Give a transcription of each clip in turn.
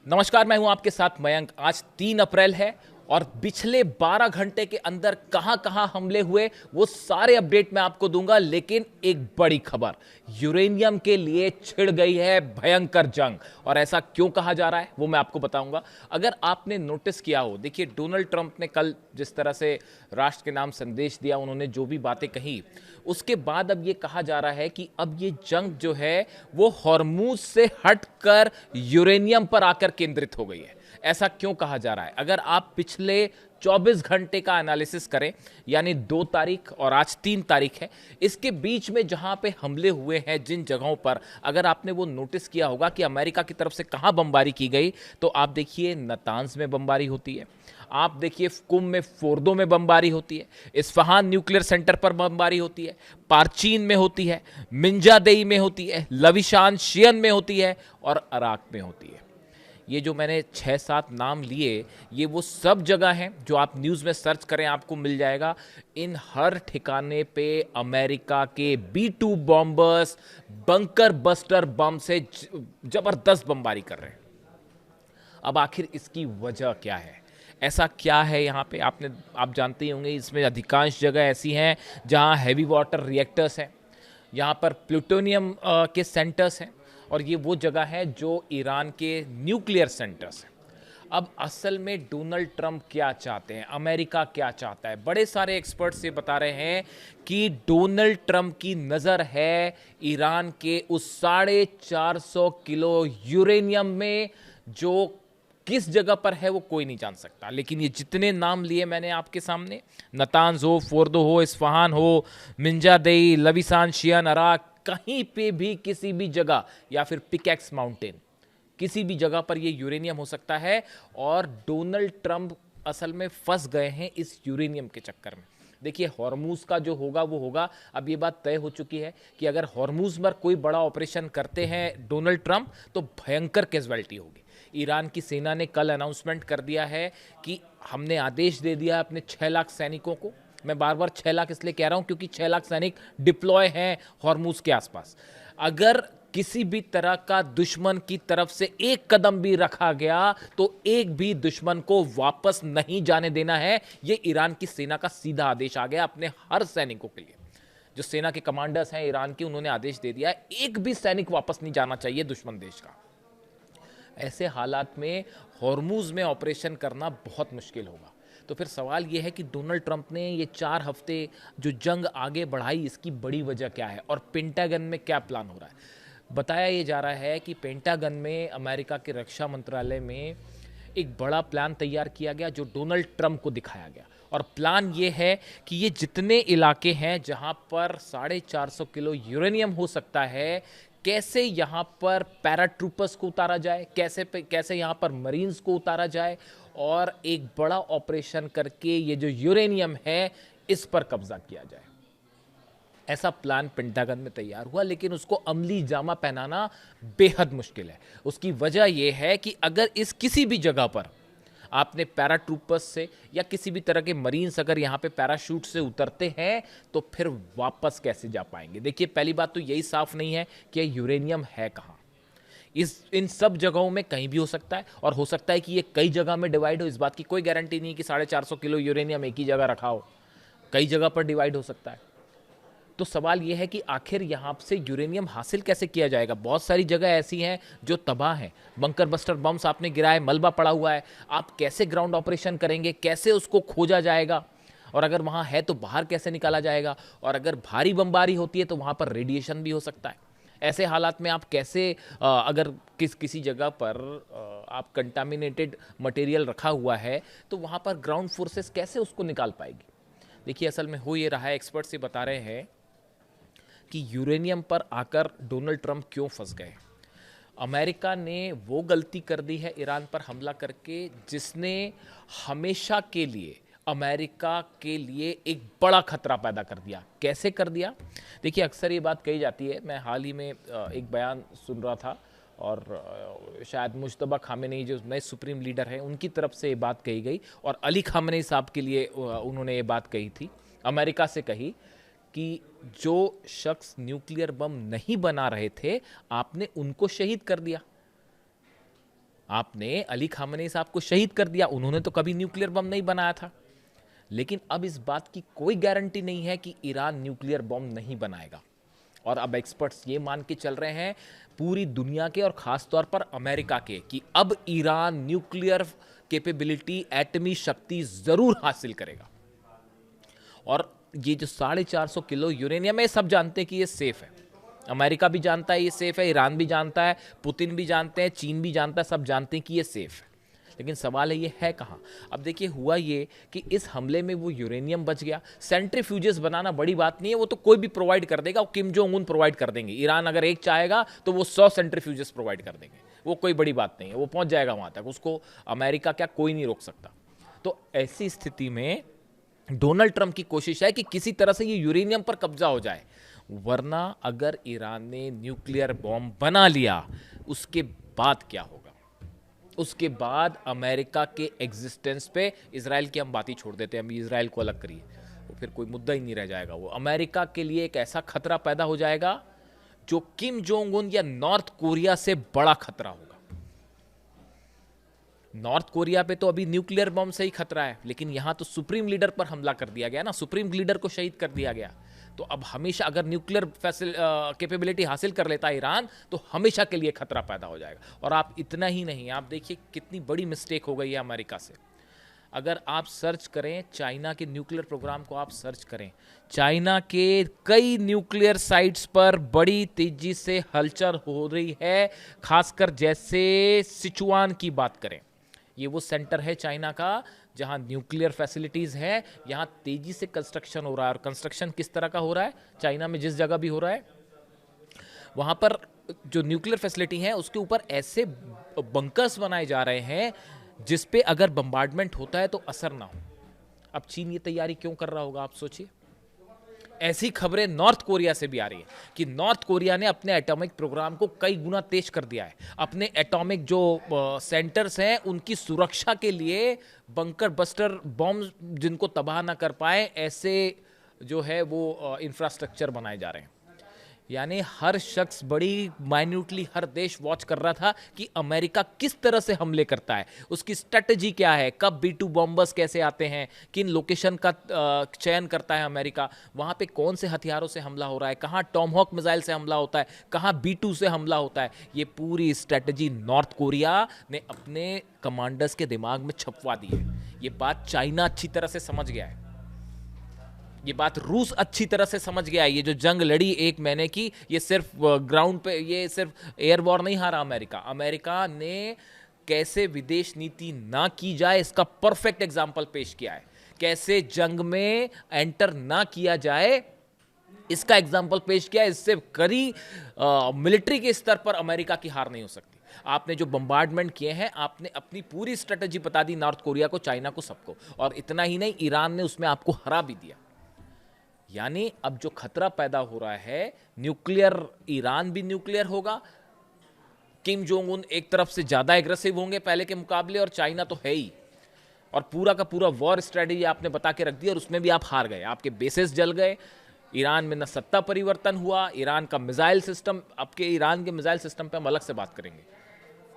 नमस्कार, मैं हूं आपके साथ मयंक। आज 3 अप्रैल है और पिछले 12 घंटे के अंदर कहां कहां हमले हुए वो सारे अपडेट मैं आपको दूंगा। लेकिन एक बड़ी खबर, यूरेनियम के लिए छिड़ गई है भयंकर जंग। और ऐसा क्यों कहा जा रहा है वो मैं आपको बताऊंगा। अगर आपने नोटिस किया हो, देखिए डोनाल्ड ट्रंप ने कल जिस तरह से राष्ट्र के नाम संदेश दिया, उन्होंने जो भी बातें कही, उसके बाद अब ये कहा जा रहा है कि अब ये जंग जो है वो हॉर्मूज से हटकर यूरेनियम पर आकर केंद्रित हो गई है। ऐसा क्यों कहा जा रहा है? अगर आप पिछले 24 घंटे का एनालिसिस करें, यानी 2 तारीख और आज 3 तारीख है, इसके बीच में जहां पे हमले हुए हैं जिन जगहों पर, अगर आपने वो नोटिस किया होगा कि अमेरिका की तरफ से कहां बमबारी की गई, तो आप देखिए नतांज में बमबारी होती है, आप देखिए कुम में, फोर्दो में बमबारी होती है, इस्फहान न्यूक्लियर सेंटर पर बमबारी होती है, पार्चीन में होती है, मिंजादेई में होती है, लविशान शियन में होती है और अराक में होती है। ये जो मैंने 6-7 नाम लिए, ये वो सब जगह हैं जो आप न्यूज़ में सर्च करें आपको मिल जाएगा। इन हर ठिकाने पे अमेरिका के B-2 bombers bunker buster bomb से जबरदस्त बमबारी कर रहे हैं। अब आखिर इसकी वजह क्या है? ऐसा क्या है यहाँ पे? आप जानते ही होंगे, इसमें अधिकांश जगह ऐसी हैं जहाँ हैवी वाटर रिएक्टर्स हैं, यहाँ पर प्लूटोनियम के सेंटर्स हैं, और ये वो जगह है जो ईरान के न्यूक्लियर सेंटर्स हैं। अब असल में डोनाल्ड ट्रंप क्या चाहते हैं, अमेरिका क्या चाहता है? बड़े सारे एक्सपर्ट्स ये बता रहे हैं कि डोनाल्ड ट्रंप की नज़र है ईरान के उस 450 किलो यूरेनियम में, जो किस जगह पर है वो कोई नहीं जान सकता। लेकिन ये जितने नाम लिए मैंने आपके सामने, नतांज हो, फोर्दो हो, इस्फहान हो, मिंजादेई, लविसान शियन, अराक, कहीं पे भी किसी भी जगह, या फिर पिकैक्स माउंटेन, किसी भी जगह पर ये यूरेनियम हो सकता है। और डोनाल्ड ट्रंप असल में फंस गए हैं इस यूरेनियम के चक्कर में। देखिए हॉर्मूज का जो होगा वो होगा। अब ये बात तय हो चुकी है कि अगर हॉर्मूज पर कोई बड़ा ऑपरेशन करते हैं डोनाल्ड ट्रंप, तो भयंकर कैजुअल्टी होगी। ईरान की सेना ने कल अनाउंसमेंट कर दिया है कि हमने आदेश दे दिया अपने 6 लाख सैनिकों को। मैं बार बार 6 लाख इसलिए कह रहा हूं क्योंकि 6 लाख सैनिक डिप्लॉय हैं हॉर्मूज के आसपास। अगर किसी भी तरह का दुश्मन की तरफ से एक कदम भी रखा गया तो एक भी दुश्मन को वापस नहीं जाने देना है। यह ईरान की सेना का सीधा आदेश आ गया अपने हर सैनिकों के लिए। जो सेना के कमांडर्स हैं ईरान के, उन्होंने आदेश दे दिया है एक भी सैनिक वापस नहीं जाना चाहिए दुश्मन देश का। ऐसे हालात में हॉर्मूज में ऑपरेशन करना बहुत मुश्किल होगा। तो फिर सवाल यह है कि डोनाल्ड ट्रंप ने ये 4 हफ्ते जो जंग आगे बढ़ाई, इसकी बड़ी वजह क्या है और पेंटागन में क्या प्लान हो रहा है? बताया ये जा रहा है कि पेंटागन में, अमेरिका के रक्षा मंत्रालय में, एक बड़ा प्लान तैयार किया गया जो डोनाल्ड ट्रंप को दिखाया गया। और प्लान ये है कि ये जितने इलाके हैं जहां पर 450 किलो यूरेनियम हो सकता है, कैसे यहाँ पर पैराट्रूपर्स को उतारा जाए, कैसे यहाँ पर मरीन्स को उतारा जाए, और एक बड़ा ऑपरेशन करके ये जो यूरेनियम है इस पर कब्जा किया जाए। ऐसा प्लान पेंटागन में तैयार हुआ, लेकिन उसको अमली जामा पहनाना बेहद मुश्किल है। उसकी वजह यह है कि अगर इस किसी भी जगह पर आपने पैराट्रूपर्स से या किसी भी तरह के मरीन्स अगर यहाँ पे पैराशूट से उतरते हैं तो फिर वापस कैसे जा पाएंगे? देखिए पहली बात तो यही साफ नहीं है कि यूरेनियम है कहाँ। इन सब जगहों में कहीं भी हो सकता है, और हो सकता है कि ये कई जगह में डिवाइड हो। इस बात की कोई गारंटी नहीं कि 450 किलो यूरेनियम एक ही जगह रखा हो, कई जगह पर डिवाइड हो सकता है। तो सवाल यह है कि आखिर यहाँ से यूरेनियम हासिल कैसे किया जाएगा? बहुत सारी जगह ऐसी हैं जो तबाह हैं, बंकर बस्टर बम्स आपने गिराए, मलबा पड़ा हुआ है। आप कैसे ग्राउंड ऑपरेशन करेंगे? कैसे उसको खोजा जाएगा? और अगर वहाँ है तो बाहर कैसे निकाला जाएगा? और अगर भारी बमबारी होती है तो वहाँ पर रेडिएशन भी हो सकता है। ऐसे हालात में आप कैसे, अगर किसी जगह पर आप कंटामिनेटेड मटेरियल रखा हुआ है तो वहाँ पर ग्राउंड फोर्सेस कैसे उसको निकाल पाएगी? देखिए असल में हो ये रहा है, एक्सपर्ट्स ये बता रहे हैं कि यूरेनियम पर आकर डोनाल्ड ट्रंप क्यों फंस गए। अमेरिका ने वो गलती कर दी है ईरान पर हमला करके जिसने हमेशा के लिए अमेरिका के लिए एक बड़ा खतरा पैदा कर दिया। कैसे कर दिया? देखिए अक्सर ये बात कही जाती है, मैं हाल ही में एक बयान सुन रहा था, और शायद मुश्तबा खामेनेई जो नए सुप्रीम लीडर हैं उनकी तरफ से ये बात कही गई, और अली खामेनेई साहब के लिए उन्होंने ये बात कही थी, अमेरिका से कही कि जो शख्स न्यूक्लियर बम नहीं बना रहे थे आपने उनको शहीद कर दिया। आपने अली खामनेई साहब को शहीद कर दिया, उन्होंने तो कभी न्यूक्लियर बम नहीं बनाया था। लेकिन अब इस बात की कोई गारंटी नहीं है कि ईरान न्यूक्लियर बम नहीं बनाएगा। और अब एक्सपर्ट्स ये मान के चल रहे हैं पूरी दुनिया के और खास तौर पर अमेरिका के कि अब ईरान न्यूक्लियर कैपेबिलिटी, एटमी शक्ति जरूर हासिल करेगा। और ये जो 450 किलो यूरेनियम है, सब जानते हैं कि ये सेफ है। अमेरिका भी जानता है ये सेफ है, ईरान भी जानता है, पुतिन भी जानते हैं, चीन भी जानता है, सब जानते हैं कि ये सेफ है। लेकिन सवाल है ये है कहाँ। अब देखिए हुआ ये कि इस हमले में वो यूरेनियम बच गया। सेंट्रीफ्यूजेस बनाना बड़ी बात नहीं है, वो तो कोई भी प्रोवाइड कर देगा, वो किम जोंग उन प्रोवाइड कर देंगे। ईरान अगर एक चाहेगा तो वो 100 सेंट्रीफ्यूजेस प्रोवाइड कर देंगे, वो कोई बड़ी बात नहीं है, वो पहुंच जाएगा वहां तक, उसको अमेरिका क्या कोई नहीं रोक सकता। तो ऐसी स्थिति में डोनाल्ड ट्रंप की कोशिश है कि किसी तरह से ये यूरेनियम पर कब्जा हो जाए, वरना अगर ईरान ने न्यूक्लियर बॉम्ब बना लिया उसके बाद क्या होगा। उसके बाद अमेरिका के एग्जिस्टेंस पे, इजराइल की हम बात ही छोड़ देते हैं, हम इजराइल को अलग करिए, वो फिर कोई मुद्दा ही नहीं रह जाएगा। वो अमेरिका के लिए एक ऐसा खतरा पैदा हो जाएगा जो किम जोंग उन या नॉर्थ कोरिया से बड़ा खतरा होगा। नॉर्थ कोरिया पे तो अभी न्यूक्लियर बम से ही खतरा है, लेकिन यहां तो सुप्रीम लीडर पर हमला कर दिया गया ना, सुप्रीम लीडर को शहीद कर दिया गया। तो अब हमेशा अगर न्यूक्लियर कैपेबिलिटी हासिल कर लेता है ईरान, तो हमेशा के लिए खतरा पैदा हो जाएगा। और आप इतना ही नहीं, आप देखिए कितनी बड़ी मिस्टेक हो गई है अमेरिका से। अगर आप सर्च करें चाइना के न्यूक्लियर प्रोग्राम को, आप सर्च करें, चाइना के कई न्यूक्लियर साइट्स पर बड़ी तेजी से हलचल हो रही है। खासकर जैसे सिचुआन की बात करें, ये वो सेंटर है चाइना का जहां न्यूक्लियर फैसिलिटीज है, यहां तेजी से कंस्ट्रक्शन हो रहा है। और कंस्ट्रक्शन किस तरह का हो रहा है, चाइना में जिस जगह भी हो रहा है वहां पर जो न्यूक्लियर फैसिलिटी है उसके ऊपर ऐसे बंकर्स बनाए जा रहे हैं जिस पे अगर बम्बार्डमेंट होता है तो असर ना हो। अब चीन ये तैयारी क्यों कर रहा होगा, आप सोचिए। ऐसी खबरें नॉर्थ कोरिया से भी आ रही है कि नॉर्थ कोरिया ने अपने एटॉमिक प्रोग्राम को कई गुना तेज कर दिया है। अपने एटॉमिक जो सेंटर्स हैं उनकी सुरक्षा के लिए बंकर बस्टर बॉम्ब जिनको तबाह ना कर पाए, ऐसे जो है वो इंफ्रास्ट्रक्चर बनाए जा रहे हैं। यानी हर शख्स बड़ी माइन्यूटली, हर देश वॉच कर रहा था कि अमेरिका किस तरह से हमले करता है, उसकी स्ट्रेटजी क्या है, कब B2 बॉम्बर्स कैसे आते हैं, किन लोकेशन का चयन करता है अमेरिका, वहाँ पे कौन से हथियारों से हमला हो रहा है, कहाँ टॉमहॉक मिसाइल से हमला होता है, कहाँ B2 से हमला होता है। ये पूरी स्ट्रेटजी नॉर्थ कोरिया ने अपने कमांडर्स के दिमाग में छपवा दी है। ये बात चाइना अच्छी तरह से समझ गया है, ये बात रूस अच्छी तरह से समझ गया है। ये जो जंग लड़ी 1 महीने की, ये सिर्फ ग्राउंड पे, ये सिर्फ एयर वॉर नहीं हारा अमेरिका। अमेरिका ने कैसे विदेश नीति ना की जाए इसका परफेक्ट एग्जाम्पल पेश किया है। कैसे जंग में एंटर ना किया जाए इसका एग्जाम्पल पेश किया है। इससे करी मिलिट्री के स्तर पर अमेरिका की हार नहीं हो सकती। आपने जो बम्बार्डमेंट किए हैं, आपने अपनी पूरी स्ट्रेटजी बता दी नॉर्थ कोरिया को, चाइना को, सबको। और इतना ही नहीं, ईरान ने उसमें आपको हरा भी दिया। यानी अब जो खतरा पैदा हो रहा है न्यूक्लियर, ईरान भी न्यूक्लियर होगा, किम जोंग उन एक तरफ से ज्यादा एग्रेसिव होंगे पहले के मुकाबले, और चाइना तो है ही। और पूरा का पूरा वॉर स्ट्रेटजी आपने बता के रख दी और उसमें भी आप हार गए, आपके बेसेस जल गए। ईरान में न सत्ता परिवर्तन हुआ, ईरान का मिसाइल सिस्टम, आपके ईरान के मिसाइल सिस्टम पे हम अलग से बात करेंगे।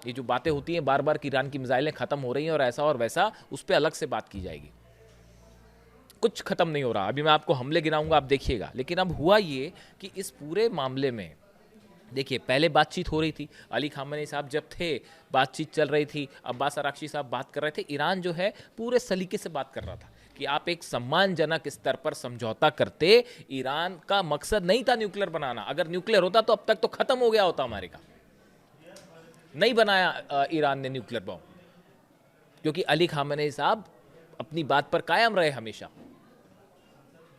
ये जो बातें होती हैं बार बार कि ईरान की मिसाइलें खत्म हो रही हैं और ऐसा और वैसा, उस पर अलग से बात की जाएगी। कुछ खत्म नहीं हो रहा, अभी मैं आपको हमले गिनाऊंगा, आप देखिएगा। लेकिन अब हुआ ये कि इस पूरे मामले में देखिए, पहले बातचीत हो रही थी, अली खामनेई साहब जब थे, बातचीत चल रही थी, अब्बास अराक्ची साहब बात कर रहे थे। ईरान जो है पूरे सलीके से बात कर रहा था कि आप एक सम्मानजनक स्तर पर समझौता करते। ईरान का मकसद नहीं था न्यूक्लियर बनाना, अगर न्यूक्लियर होता तो अब तक तो खत्म हो गया होता अमेरिका। नहीं बनाया ईरान ने न्यूक्लियर बॉम्ब, क्योंकि अली खामनेई साहब अपनी बात पर कायम रहे हमेशा।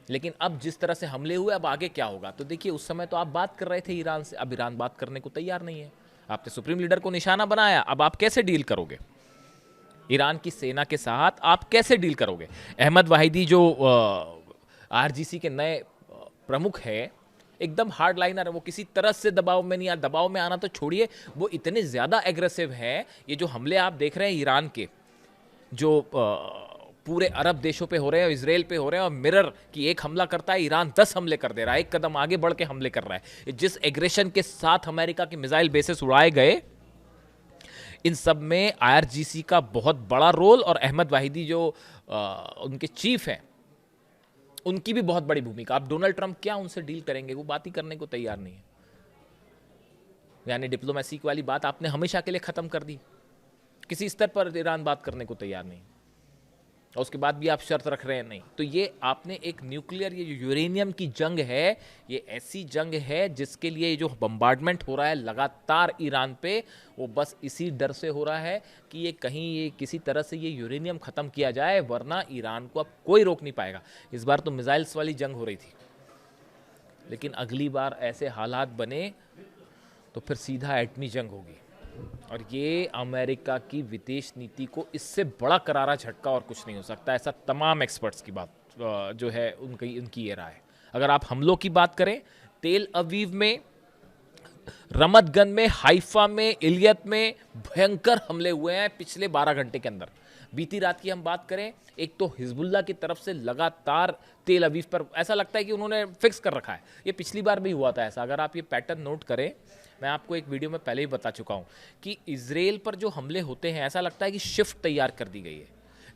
लेकिन अब जिस तरह से हमले हुए, अब आगे क्या होगा। तो देखिए, उस समय तो आप बात कर रहे थे ईरान से, अब ईरान बात करने को तैयार नहीं है। आपने सुप्रीम लीडर को निशाना बनाया, अब आप कैसे डील करोगे ईरान की सेना के साथ, आप कैसे डील करोगे। अहमद वाहिदी जो आरजीसी के नए प्रमुख है, एकदम हार्ड लाइनर है, वो किसी तरह से दबाव में नहीं आ, दबाव में आना तो छोड़िए, वो इतने ज्यादा एग्रेसिव है। ये जो हमले आप देख रहे हैं ईरान के, जो पूरे अरब देशों पे हो रहे हैं, इजराइल पे हो रहे हैं, और मिरर कि एक हमला करता है, ईरान 10 हमले कर दे रहा है, एक कदम आगे बढ़ के हमले कर रहा है। जिस एग्रेशन के साथ अमेरिका के मिसाइल बेसेस उड़ाए गए, इन सब में IRGC का बहुत बड़ा रोल और अहमद वाहिदी जो उनके चीफ हैं उनकी भी बहुत बड़ी भूमिका। अब डोनाल्ड ट्रंप क्या उनसे डील करेंगे, वो बात ही करने को तैयार नहीं है। यानी डिप्लोमेसी वाली बात आपने हमेशा के लिए खत्म कर दी, किसी स्तर पर ईरान बात करने को तैयार नहीं, और उसके बाद भी आप शर्त रख रहे हैं नहीं। तो ये आपने एक न्यूक्लियर, ये जो यूरेनियम की जंग है, ये ऐसी जंग है जिसके लिए ये जो बम्बार्डमेंट हो रहा है लगातार ईरान पे, वो बस इसी डर से हो रहा है कि ये कहीं ये किसी तरह से ये यूरेनियम ख़त्म किया जाए, वरना ईरान को अब कोई रोक नहीं पाएगा। इस बार तो मिसाइल्स वाली जंग हो रही थी, लेकिन अगली बार ऐसे हालात बने तो फिर सीधा एटमी जंग होगी। और ये अमेरिका की विदेश नीति को इससे बड़ा करारा झटका और कुछ नहीं हो सकता, ऐसा तमाम एक्सपर्ट्स की बात जो है उनकी ये राय है। अगर आप हमलों की बात करें, तेल अवीव में, रमत गन में, हाइफा में, इलियत में भयंकर हमले हुए हैं पिछले 12 घंटे के अंदर। बीती रात की हम बात करें, एक तो हिजबुल्लाह की तरफ से लगातार तेल अवीव पर ऐसा लगता है कि उन्होंने फिक्स कर रखा है। ये पिछली बार भी हुआ था ऐसा। अगर आप ये पैटर्न नोट करें, मैं आपको एक वीडियो में पहले ही बता चुका हूं कि इजराइल पर जो हमले होते हैं, ऐसा लगता है कि शिफ्ट तैयार कर दी गई है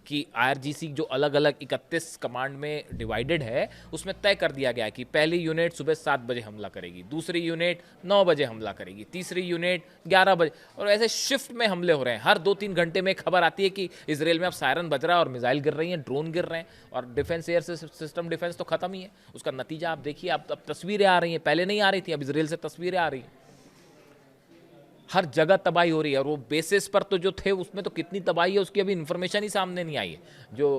कि IRGC जो अलग अलग 31 कमांड में डिवाइडेड है, उसमें तय कर दिया गया है कि पहली यूनिट सुबह 7 बजे हमला करेगी, दूसरी यूनिट 9 बजे हमला करेगी, तीसरी यूनिट 11 बजे, और ऐसे शिफ्ट में हमले हो रहे हैं। हर 2-3 घंटे में खबर आती है कि इजराइल में अब सायरन बज रहा है और मिसाइल गिर रही हैं, ड्रोन गिर रहे हैं, और डिफेंस एयर सिस्टम डिफेंस तो खत्म ही है। उसका नतीजा आप देखिए, अब तस्वीरें आ रही हैं, पहले नहीं आ रही थी, अब इजराइल से तस्वीरें आ रही हैं। हर जगह तबाही हो रही है, और वो बेसिस पर तो जो थे उसमें तो कितनी तबाही है उसकी अभी इंफॉर्मेशन ही सामने नहीं आई है। जो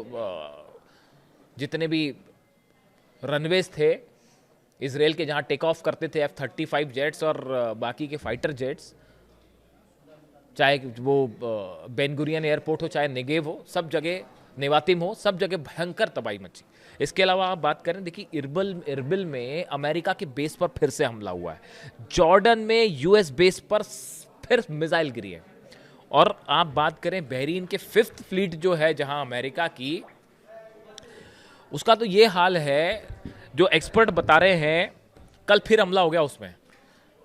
जितने भी रनवेज थे इजराइल के, जहां टेक ऑफ करते थे F-35 जेट्स और बाकी के फाइटर जेट्स, चाहे वो बेन गुरियन एयरपोर्ट हो, चाहे नेगेव हो, सब जगह, नेवातिम हो, सब जगह भयंकर तबाही मची। इसके अलावा आप बात करें, देखिए इरबिल में अमेरिका के बेस पर फिर से हमला हुआ है, जॉर्डन में US बेस पर फिर मिसाइल गिरी है, और आप बात करें बहरीन के 5th फ्लीट जो है जहां अमेरिका की, उसका तो ये हाल है, जो एक्सपर्ट बता रहे हैं कल फिर हमला हो गया उसमें।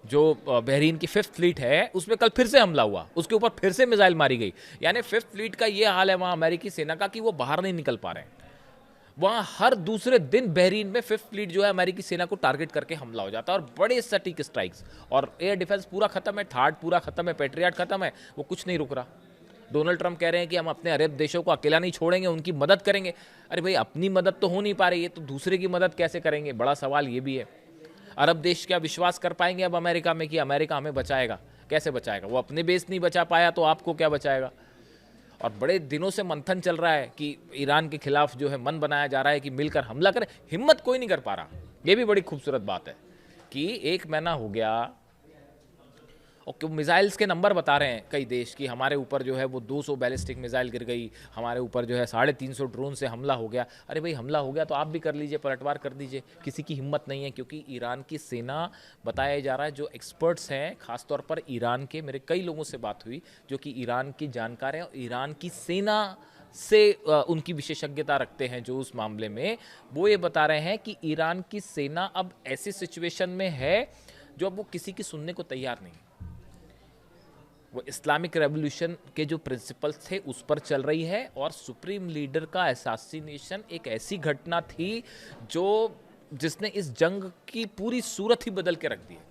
जो बहरीन की 5th फ्लीट है उसमें कल फिर से हमला हुआ, उसके ऊपर फिर से मिसाइल मारी गई। यानी 5th फ्लीट का ये हाल है वहां अमेरिकी सेना का कि वो बाहर नहीं निकल पा रहे हैं। वहां हर दूसरे दिन बहरीन में 5th फ्लीट जो है अमेरिकी सेना को टारगेट करके हमला हो जाता है, और बड़े सटीक स्ट्राइक्स, और एयर डिफेंस पूरा खत्म है, थार्ड पूरा खत्म है, पेट्रियट खत्म है, वो कुछ नहीं रुक रहा। डोनाल्ड ट्रंप कह रहे हैं कि हम अपने अरब देशों को अकेला नहीं छोड़ेंगे, उनकी मदद करेंगे। अरे भाई, अपनी मदद तो हो नहीं पा रही है, तो दूसरे की मदद कैसे करेंगे? बड़ा सवाल ये भी है। अरब देश क्या विश्वास कर पाएंगे अब अमेरिका में कि अमेरिका हमें बचाएगा? कैसे बचाएगा? वो अपने बेस नहीं बचा पाया तो आपको क्या बचाएगा? और बड़े दिनों से मंथन चल रहा है कि ईरान के खिलाफ जो है मन बनाया जा रहा है कि मिलकर हमला करें, हिम्मत कोई नहीं कर पा रहा। ये भी बड़ी खूबसूरत बात है कि 1 महीना हो गया और मिसाइल्स के नंबर बता रहे हैं कई देश की, हमारे ऊपर जो है वो 200 बैलिस्टिक मिसाइल गिर गई, हमारे ऊपर जो है 350 ड्रोन से हमला हो गया। अरे भाई, हमला हो गया तो आप भी कर लीजिए, पलटवार कर दीजिए। किसी की हिम्मत नहीं है, क्योंकि ईरान की सेना, बताया जा रहा है, जो एक्सपर्ट्स हैं, खासतौर पर ईरान के, मेरे कई लोगों से बात हुई जो कि ईरान की जानकार हैं और ईरान की सेना से उनकी विशेषज्ञता रखते हैं जो उस मामले में, वो ये बता रहे हैं कि ईरान की सेना अब ऐसी सिचुएशन में है जो अब वो किसी की सुनने को तैयार नहीं। वो इस्लामिक रेवोल्यूशन के जो प्रिंसिपल्स थे उस पर चल रही है, और सुप्रीम लीडर का असैसिनेशन एक ऐसी घटना थी जिसने इस जंग की पूरी सूरत ही बदल के रख दी है।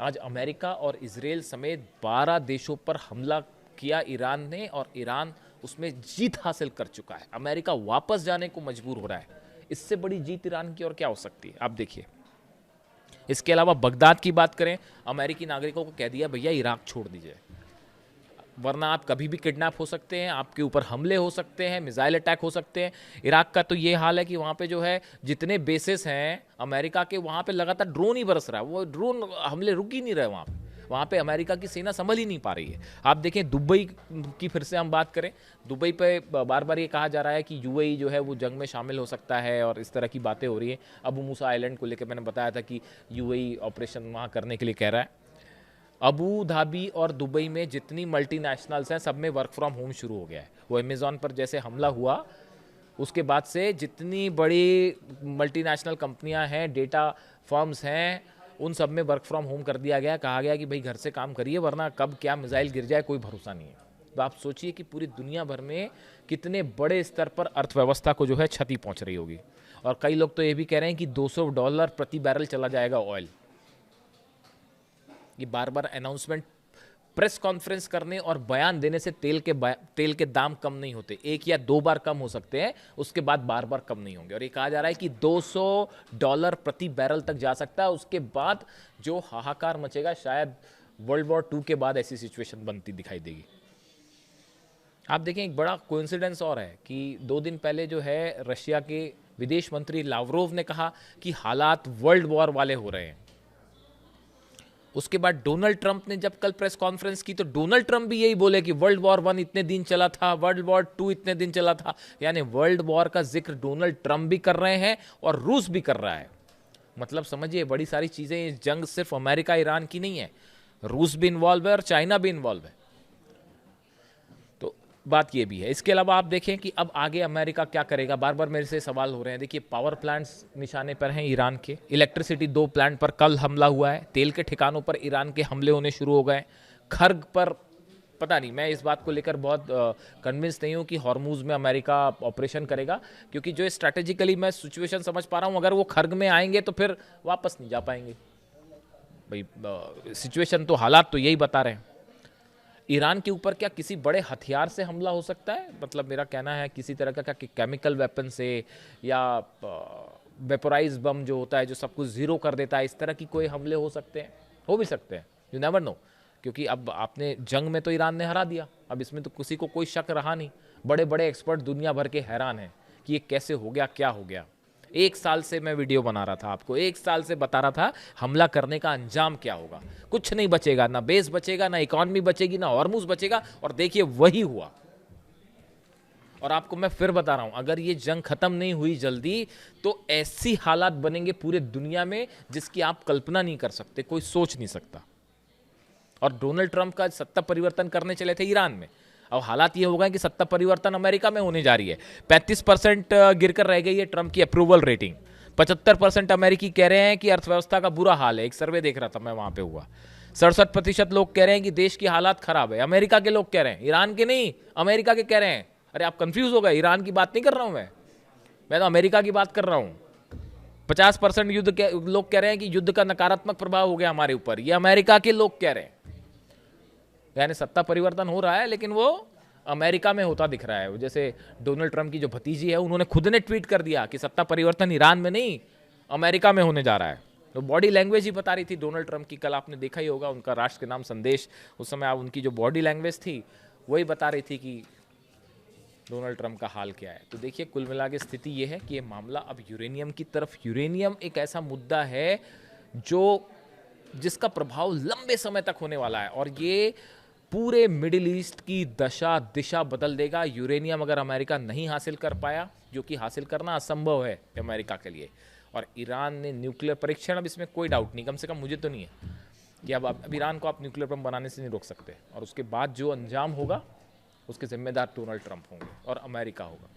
आज अमेरिका और इजराइल समेत 12 देशों पर हमला किया ईरान ने, और ईरान उसमें जीत हासिल कर चुका है। अमेरिका वापस जाने को मजबूर हो रहा है। इससे बड़ी जीत ईरान की और क्या हो सकती है? आप देखिए। इसके अलावा बगदाद की बात करें, अमेरिकी नागरिकों को कह दिया भैया इराक छोड़ दीजिए, वरना आप कभी भी किडनैप हो सकते हैं, आपके ऊपर हमले हो सकते हैं, मिसाइल अटैक हो सकते हैं। इराक का तो ये हाल है कि वहाँ पे जो है जितने बेसेस हैं अमेरिका के, वहाँ पे लगातार ड्रोन ही बरस रहा है। वो ड्रोन हमले रुक ही नहीं रहे वहाँ पे अमेरिका की सेना संभल ही नहीं पा रही है। आप देखें दुबई की, फिर से हम बात करें, दुबई पे बार बार ये कहा जा रहा है कि UAE जो है वो जंग में शामिल हो सकता है, और इस तरह की बातें हो रही हैं। अबू मूसा आइलैंड को लेकर मैंने बताया था कि UAE ऑपरेशन वहाँ करने के लिए कह रहा है। अबू धाबी और दुबई में जितनी मल्टीनेशनल्स हैं, सब में वर्क फ्रॉम होम शुरू हो गया है। वो अमेज़ॉन पर जैसे हमला हुआ उसके बाद से जितनी बड़ी मल्टीनेशनल कंपनियां हैं, डेटा फर्म्स हैं, उन सब में वर्क फ्रॉम होम कर दिया गया, कहा गया कि भाई घर से काम करिए वरना कब क्या मिसाइल गिर जाए कोई भरोसा नहीं है। तो आप सोचिए कि पूरी दुनिया भर में कितने बड़े स्तर पर अर्थव्यवस्था को जो है क्षति पहुंच रही होगी। और कई लोग तो ये भी कह रहे हैं कि $200 प्रति बैरल चला जाएगा ऑयल। ये बार बार अनाउंसमेंट, प्रेस कॉन्फ्रेंस करने और बयान देने से तेल के दाम कम नहीं होते। एक या दो बार कम हो सकते हैं, उसके बाद बार बार कम नहीं होंगे। और ये कहा जा रहा है कि $200 प्रति बैरल तक जा सकता है। उसके बाद जो हाहाकार मचेगा, शायद वर्ल्ड वॉर 2 के बाद ऐसी सिचुएशन बनती दिखाई देगी। आप देखें, एक बड़ा कोइंसिडेंस और है कि 2 दिन पहले जो है रशिया के विदेश मंत्री लावरोव ने कहा कि हालात वर्ल्ड वॉर वाले हो रहे हैं। उसके बाद डोनाल्ड ट्रंप ने जब कल प्रेस कॉन्फ्रेंस की तो डोनाल्ड ट्रंप भी यही बोले कि वर्ल्ड वॉर 1 इतने दिन चला था, वर्ल्ड वॉर 2 इतने दिन चला था। यानी वर्ल्ड वॉर का जिक्र डोनाल्ड ट्रंप भी कर रहे हैं और रूस भी कर रहा है। मतलब समझिए, बड़ी सारी चीजें, इस जंग सिर्फ अमेरिका ईरान की नहीं है, रूस भी इन्वॉल्व है और चाइना भी इन्वॉल्व है। बात ये भी है। इसके अलावा आप देखें कि अब आगे अमेरिका क्या करेगा। बार बार मेरे से सवाल हो रहे हैं। देखिए, पावर प्लांट्स निशाने पर हैं ईरान के। इलेक्ट्रिसिटी 2 प्लांट पर कल हमला हुआ है। तेल के ठिकानों पर ईरान के हमले होने शुरू हो गए। खर्ग पर पता नहीं, मैं इस बात को लेकर बहुत कन्विंस नहीं हूँ कि हॉर्मूज में अमेरिका ऑपरेशन करेगा, क्योंकि जो स्ट्रैटेजिकली मैं सिचुएशन समझ पा रहा हूँ, अगर वो खर्ग में आएंगे तो फिर वापस नहीं जा पाएंगे। भाई सिचुएशन तो, हालात तो यही बता रहे हैं। ईरान के ऊपर क्या किसी बड़े हथियार से हमला हो सकता है? मतलब मेरा कहना है किसी तरह का क्या केमिकल वेपन से या वेपोराइज बम जो होता है जो सब कुछ जीरो कर देता है, इस तरह की कोई हमले हो सकते हैं, हो भी सकते हैं। यू नेवर नो, क्योंकि अब आपने जंग में तो ईरान ने हरा दिया, अब इसमें तो किसी को कोई शक रहा नहीं। बड़े बड़े एक्सपर्ट दुनिया भर के हैरान हैं कि ये कैसे हो गया, क्या हो गया। 1 साल से मैं वीडियो बना रहा था, आपको 1 साल से बता रहा था हमला करने का अंजाम क्या होगा। कुछ नहीं बचेगा, ना बेस बचेगा, ना इकोनॉमी बचेगी, ना हॉर्मूज बचेगा। और देखिए वही हुआ। और आपको मैं फिर बता रहा हूं, अगर ये जंग खत्म नहीं हुई जल्दी तो ऐसी हालात बनेंगे पूरे दुनिया में जिसकी आप कल्पना नहीं कर सकते, कोई सोच नहीं सकता। और डोनाल्ड ट्रंप का सत्ता परिवर्तन करने चले थे ईरान में, अब हालात ये हो गए कि सत्ता परिवर्तन अमेरिका में होने जा रही है। 35% गिरकर रह गई है ट्रंप की अप्रूवल रेटिंग। 75% अमेरिकी कह रहे हैं कि अर्थव्यवस्था का बुरा हाल है। एक सर्वे देख रहा था मैं, वहां पे हुआ 67% लोग कह रहे हैं कि देश की हालात खराब है। अमेरिका के लोग कह रहे हैं, ईरान के नहीं, अमेरिका के कह रहे हैं। अरे आप कंफ्यूज हो गए, ईरान की बात नहीं कर रहा हूं मैं तो अमेरिका की बात कर रहा हूं। 50% युद्ध के लोग कह रहे हैं कि युद्ध का नकारात्मक प्रभाव हो गया हमारे ऊपर, ये अमेरिका के लोग कह रहे हैं। यानी सत्ता परिवर्तन हो रहा है, लेकिन वो अमेरिका में होता दिख रहा है। जैसे डोनाल्ड ट्रंप की जो भतीजी है, उन्होंने खुद ने ट्वीट कर दिया कि सत्ता परिवर्तन ईरान में नहीं, अमेरिका में होने जा रहा है। तो बॉडी लैंग्वेज ही बता रही थी डोनाल्ड ट्रंप की। कल आपने देखा ही होगा उनका राष्ट्र के नाम संदेश, उस समय आप उनकी जो बॉडी लैंग्वेज थी वही बता रही थी कि डोनाल्ड ट्रंप का हाल क्या है। तो देखिए, कुल मिला के स्थिति यह है कि ये मामला अब यूरेनियम की तरफ। यूरेनियम एक ऐसा मुद्दा है जिसका प्रभाव लंबे समय तक होने वाला है और ये पूरे मिडिल ईस्ट की दशा दिशा बदल देगा। यूरेनियम अगर अमेरिका नहीं हासिल कर पाया, जो कि हासिल करना असंभव है अमेरिका के लिए, और ईरान ने न्यूक्लियर परीक्षण, अब इसमें कोई डाउट नहीं, कम से कम मुझे तो नहीं है कि अब ईरान को आप न्यूक्लियर बम बनाने से नहीं रोक सकते। और उसके बाद जो अंजाम होगा उसके जिम्मेदार डोनाल्ड ट्रंप होंगे और अमेरिका होगा।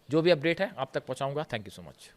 जो भी अपडेट है आप तक पहुंचाऊंगा। Thank you so much.